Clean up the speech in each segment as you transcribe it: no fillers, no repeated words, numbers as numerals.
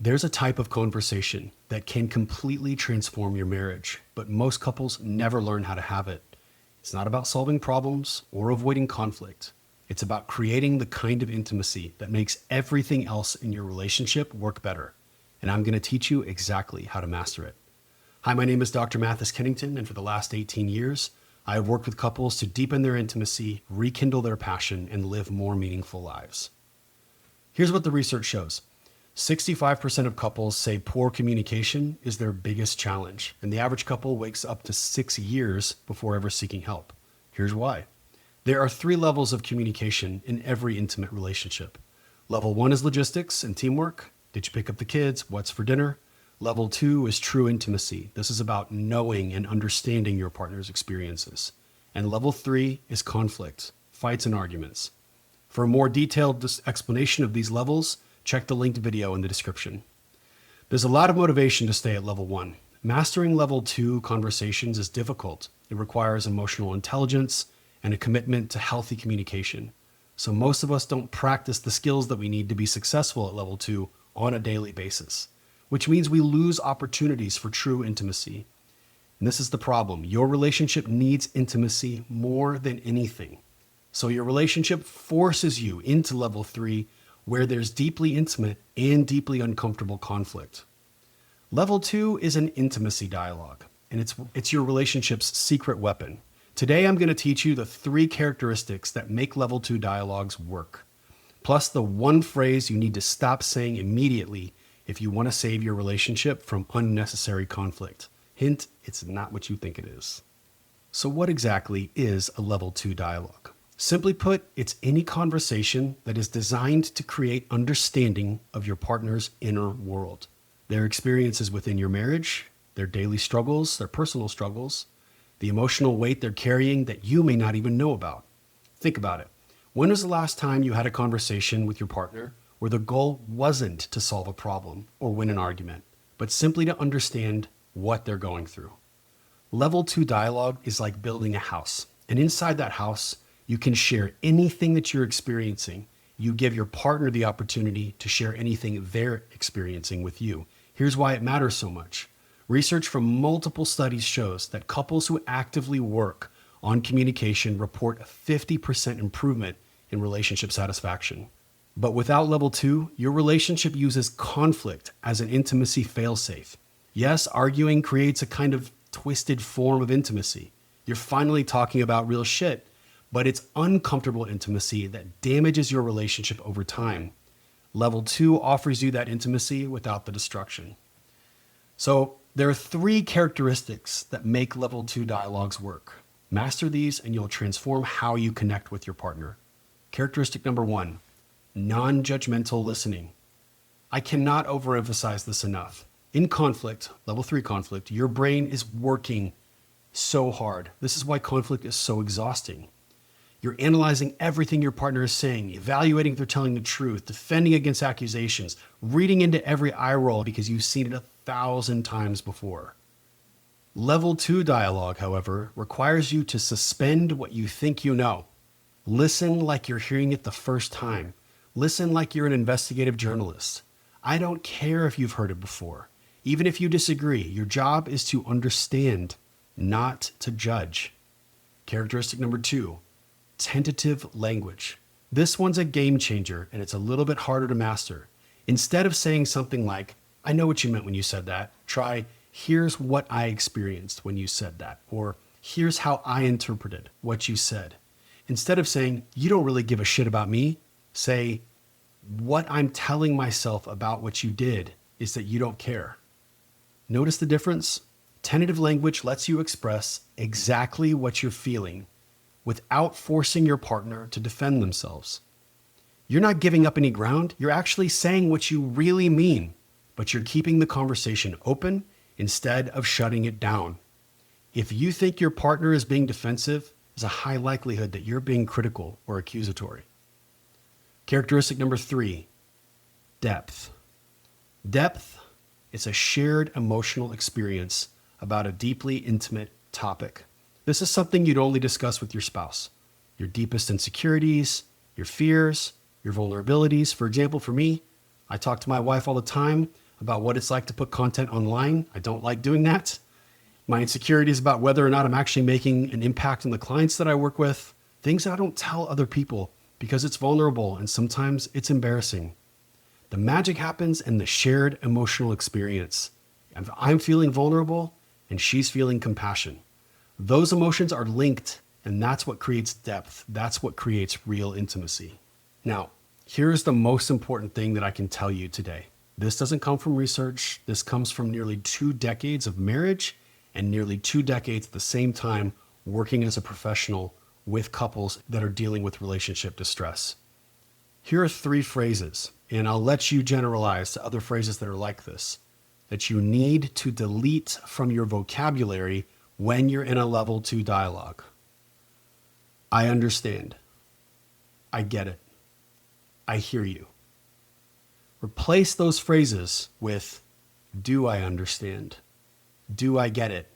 There's a type of conversation that can completely transform your marriage, but most couples never learn how to have it. It's not about solving problems or avoiding conflict. It's about creating the kind of intimacy that makes everything else in your relationship work better. And I'm going to teach you exactly how to master it. Hi, my name is Dr. Mathis Kennington, and for the last 18 years, I have worked with couples to deepen their intimacy, rekindle their passion, and live more meaningful lives. Here's what the research shows. 65% of couples say poor communication is their biggest challenge, and the average couple waits up to 6 years before ever seeking help. Here's why. There are 3 levels of communication in every intimate relationship. Level 1 is logistics and teamwork. Did you pick up the kids? What's for dinner? Level 2 is true intimacy. This is about knowing and understanding your partner's experiences. And level 3 is conflict, fights and arguments. For a more detailed explanation of these levels, check the linked video in the description. There's a lot of motivation to stay at level 1. Mastering level 2 conversations is difficult. It requires emotional intelligence and a commitment to healthy communication. So most of us don't practice the skills that we need to be successful at level 2 on a daily basis, which means we lose opportunities for true intimacy. And this is the problem. Your relationship needs intimacy more than anything. So your relationship forces you into level 3, where there's deeply intimate and deeply uncomfortable conflict. Level 2 is an intimacy dialogue, and it's your relationship's secret weapon. Today, I'm going to teach you the 3 characteristics that make level 2 dialogues work, plus the 1 phrase you need to stop saying immediately if you want to save your relationship from unnecessary conflict. Hint, it's not what you think it is. So what exactly is a level 2 dialogue? Simply put, it's any conversation that is designed to create understanding of your partner's inner world, their experiences within your marriage, their daily struggles, their personal struggles, the emotional weight they're carrying that you may not even know about. Think about it. When was the last time you had a conversation with your partner where the goal wasn't to solve a problem or win an argument, but simply to understand what they're going through? Level 2 dialogue is like building a house, and inside that house, you can share anything that you're experiencing. You give your partner the opportunity to share anything they're experiencing with you. Here's why it matters so much. Research from multiple studies shows that couples who actively work on communication report a 50% improvement in relationship satisfaction. But without level 2, your relationship uses conflict as an intimacy failsafe. Yes, arguing creates a kind of twisted form of intimacy. You're finally talking about real shit, but it's uncomfortable intimacy that damages your relationship over time. Level 2 offers you that intimacy without the destruction. So there are 3 characteristics that make level 2 dialogues work. Master these and you'll transform how you connect with your partner. Characteristic number 1, non-judgmental listening. I cannot overemphasize this enough. In conflict, level 3 conflict, your brain is working so hard. This is why conflict is so exhausting. You're analyzing everything your partner is saying, evaluating if they're telling the truth, defending against accusations, reading into every eye roll because you've seen it 1,000 times before. Level 2 dialogue, however, requires you to suspend what you think you know. Listen like you're hearing it the first time. Listen like you're an investigative journalist. I don't care if you've heard it before. Even if you disagree, your job is to understand, not to judge. Characteristic number 2, tentative language. This one's a game changer, and it's a little bit harder to master. Instead of saying something like, I know what you meant when you said that, try, here's what I experienced when you said that, or here's how I interpreted what you said. Instead of saying, you don't really give a shit about me, say, what I'm telling myself about what you did is that you don't care. Notice the difference? Tentative language lets you express exactly what you're feeling without forcing your partner to defend themselves. You're not giving up any ground. You're actually saying what you really mean, but you're keeping the conversation open instead of shutting it down. If you think your partner is being defensive, there's a high likelihood that you're being critical or accusatory. Characteristic number 3, depth. Depth is a shared emotional experience about a deeply intimate topic. This is something you'd only discuss with your spouse. Your deepest insecurities, your fears, your vulnerabilities. For example, for me, I talk to my wife all the time about what it's like to put content online. I don't like doing that. My insecurities about whether or not I'm actually making an impact on the clients that I work with. Things I don't tell other people because it's vulnerable and sometimes it's embarrassing. The magic happens in the shared emotional experience. If I'm feeling vulnerable and she's feeling compassion, those emotions are linked, and that's what creates depth. That's what creates real intimacy. Now, here's the most important thing that I can tell you today. This doesn't come from research. This comes from nearly 2 decades of marriage and nearly 2 decades at the same time working as a professional with couples that are dealing with relationship distress. Here are 3 phrases, and I'll let you generalize to other phrases that are like this, that you need to delete from your vocabulary when you're in a level 2 dialogue. I understand. I get it. I hear you. Replace those phrases with, do I understand? Do I get it?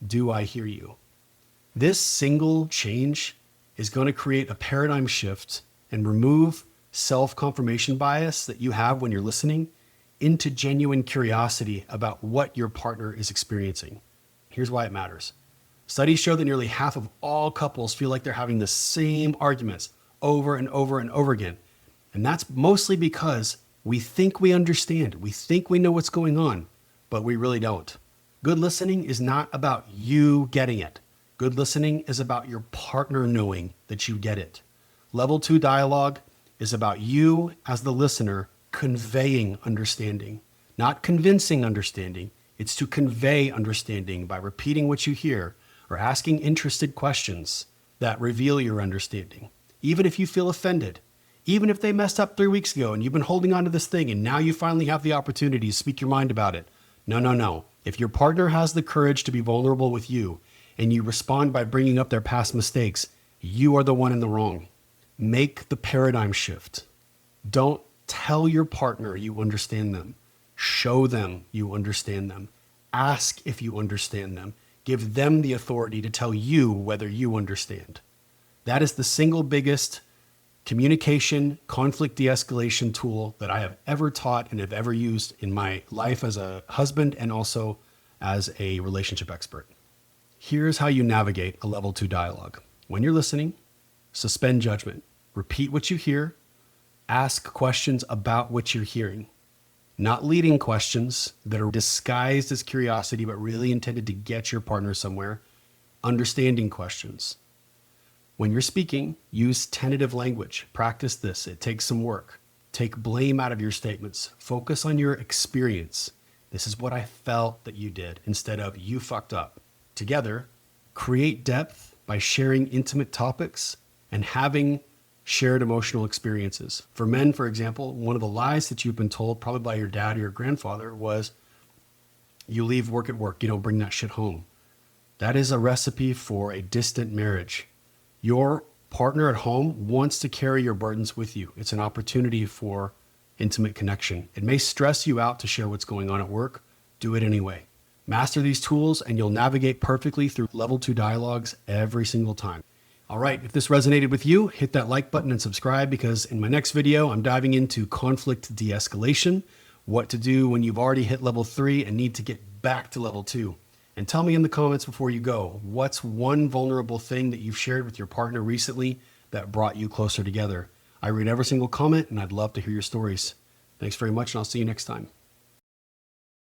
Do I hear you? This single change is going to create a paradigm shift and remove self-confirmation bias that you have when you're listening into genuine curiosity about what your partner is experiencing. Here's why it matters. Studies show that nearly half of all couples feel like they're having the same arguments over and over and over again. And that's mostly because we think we understand. We think we know what's going on, but we really don't. Good listening is not about you getting it. Good listening is about your partner knowing that you get it. Level 2 dialogue is about you as the listener conveying understanding, not convincing understanding. It's to convey understanding by repeating what you hear or asking interested questions that reveal your understanding. Even if you feel offended, even if they messed up 3 weeks ago and you've been holding on to this thing and now you finally have the opportunity to speak your mind about it. No. If your partner has the courage to be vulnerable with you and you respond by bringing up their past mistakes, you are the one in the wrong. Make the paradigm shift. Don't tell your partner you understand them. Show them you understand them. Ask if you understand them. Give them the authority to tell you whether you understand. That is the single biggest communication, conflict de-escalation tool that I have ever taught and have ever used in my life as a husband and also as a relationship expert. Here's how you navigate a level 2 dialogue. When you're listening, suspend judgment. Repeat what you hear. Ask questions about what you're hearing. Not leading questions that are disguised as curiosity, but really intended to get your partner somewhere. Understanding questions. When you're speaking, use tentative language. Practice this. It takes some work. Take blame out of your statements. Focus on your experience. This is what I felt that you did instead of you fucked up. Together, create depth by sharing intimate topics and having shared emotional experiences. For men, for example, one of the lies that you've been told, probably by your dad or your grandfather, was you leave work at work, you don't bring that shit home. That is a recipe for a distant marriage. Your partner at home wants to carry your burdens with you. It's an opportunity for intimate connection. It may stress you out to share what's going on at work. Do it anyway. Master these tools and you'll navigate perfectly through level 2 dialogues every single time. All right, if this resonated with you, hit that like button and subscribe because in my next video, I'm diving into conflict de-escalation, what to do when you've already hit level 3 and need to get back to level 2. And tell me in the comments before you go, what's one vulnerable thing that you've shared with your partner recently that brought you closer together? I read every single comment and I'd love to hear your stories. Thanks very much and I'll see you next time.